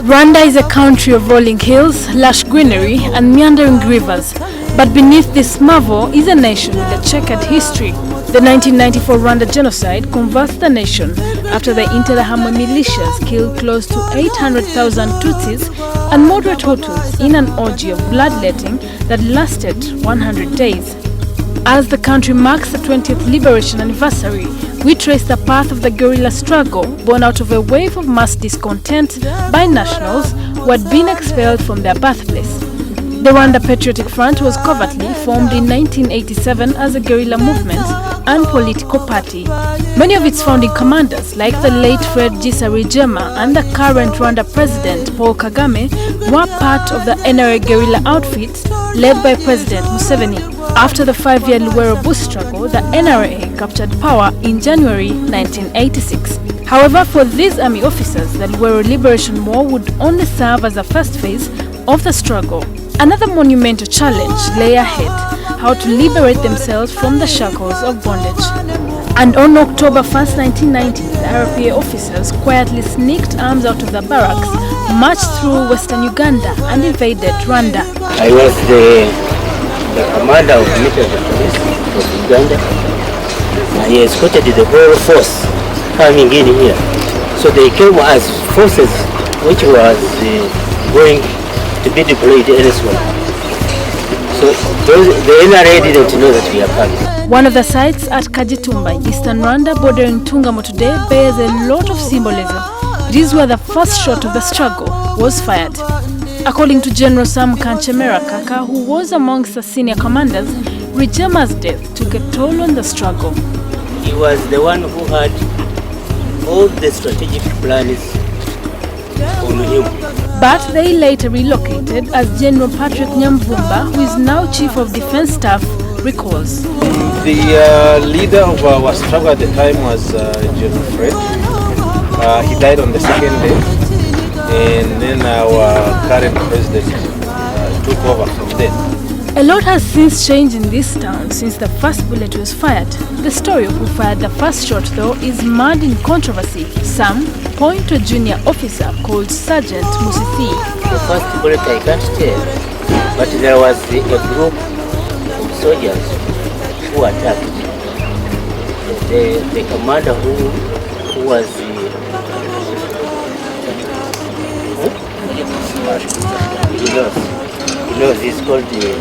Rwanda is a country of rolling hills, lush greenery and meandering rivers. But beneath this marvel is a nation with a checkered history. The 1994 Rwanda genocide convulsed the nation after the Interahamwe militias killed close to 800,000 Tutsis and moderate Hutus in an orgy of bloodletting that lasted 100 days. As the country marks the 20th liberation anniversary, we trace the path of the guerrilla struggle born out of a wave of mass discontent by nationals who had been expelled from their birthplace. The Rwanda Patriotic Front was covertly formed in 1987 as a guerrilla movement and political party. Many of its founding commanders, like the late Fred Gisa Rwigema and the current Rwanda President Paul Kagame, were part of the NRA guerrilla outfit led by President Museveni. After the 5-year Luwero bush struggle, the NRA captured power in January 1986. However, for these army officers, the Luwero Liberation War would only serve as a first phase of the struggle. Another monumental challenge lay ahead: how to liberate themselves from the shackles of bondage. And on October 1st, 1990, the RPA officers quietly sneaked arms out of the barracks, marched through western Uganda and invaded Rwanda. I was the commander of military police of Uganda, and he escorted the whole force coming in here. So they came as forces which was going to be deployed elsewhere. So the NRA didn't know that we are coming. One of the sites at Kagitumba in eastern Rwanda bordering Tungamo today bears a lot of symbolism. It is where the first shot of the struggle was fired. According to General Sam Kanchemera Kaka, who was amongst the senior commanders, Rwigema's death took a toll on the struggle. He was the one who had all the strategic plans on him. But they later relocated, as General Patrick Nyamvumba, who is now Chief of Defense Staff, recalls. The leader of our struggle at the time was General Fred. He died on the second day, and then our current president took over from there. A lot has since changed in this town since the first bullet was fired. The story of who fired the first shot, though, is mired in controversy. Some point to a junior officer called Sergeant Musisi. The first bullet I can't tell, but there was a group of soldiers who attacked. The commander who was he's called the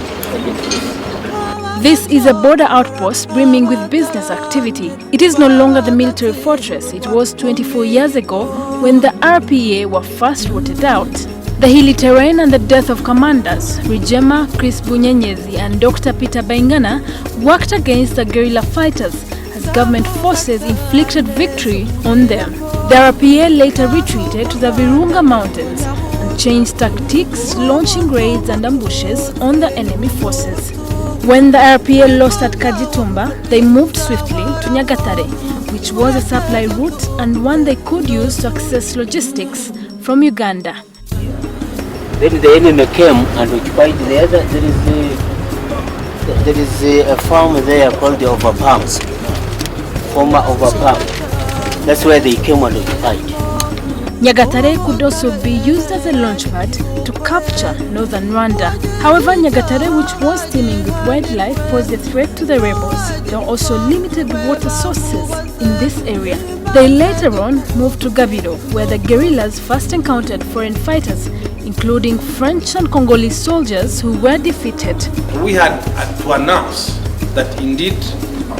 This is a border outpost brimming with business activity. It is no longer the military fortress it was 24 years ago when the RPA were first rooted out. The hilly terrain and the death of commanders Rwigema, Chris Bunyenyezi and Dr. Peter Baingana worked against the guerrilla fighters as government forces inflicted victory on them. The RPA later retreated to the Virunga Mountains and changed tactics, launching raids and ambushes on the enemy forces. When the RPA lost at Kagitumba, they moved swiftly to Nyagatare, which was a supply route and one they could use to access logistics from Uganda. Then the enemy came and occupied the other. There is a farm there called the Overpalms, former Overpalm. That's where they came and occupied. Nyagatare could also be used as a launchpad to capture northern Rwanda. However, Nyagatare, which was teeming with wildlife, posed a threat to the rebels. There were also limited water sources in this area. They later on moved to Gabiro, where the guerrillas first encountered foreign fighters, including French and Congolese soldiers who were defeated. We had to announce that indeed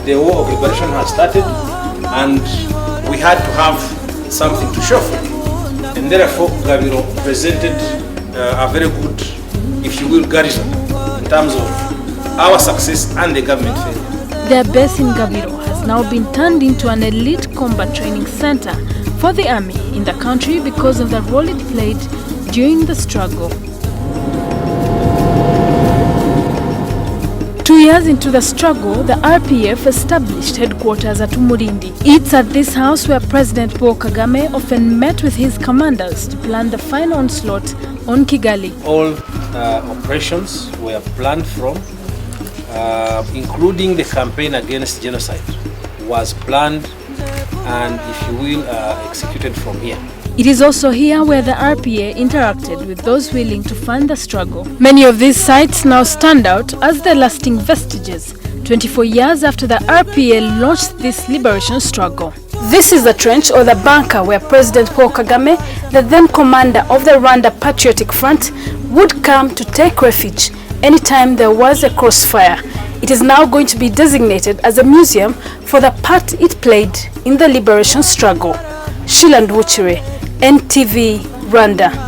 the war of liberation has started, and we had to have something to show for it. And therefore, Gabiro presented a very good, if you will, garrison in terms of our success and the government failure. Their base in Gabiro has now been turned into an elite combat training center for the army in the country because of the role it played during the struggle. 2 years into the struggle, the RPF established headquarters at Umurindi. It's at this house where President Paul Kagame often met with his commanders to plan the final onslaught on Kigali. All operations were planned from, including the campaign against genocide, was planned and, if you will, executed from here. It is also here where the RPA interacted with those willing to fund the struggle. Many of these sites now stand out as the lasting vestiges, 24 years after the RPA launched this liberation struggle. This is the trench or the bunker where President Paul Kagame, the then commander of the Rwanda Patriotic Front, would come to take refuge anytime there was a crossfire. It is now going to be designated as a museum for the part it played in the liberation struggle. Sheila Nduhukire, NTV, Rwanda.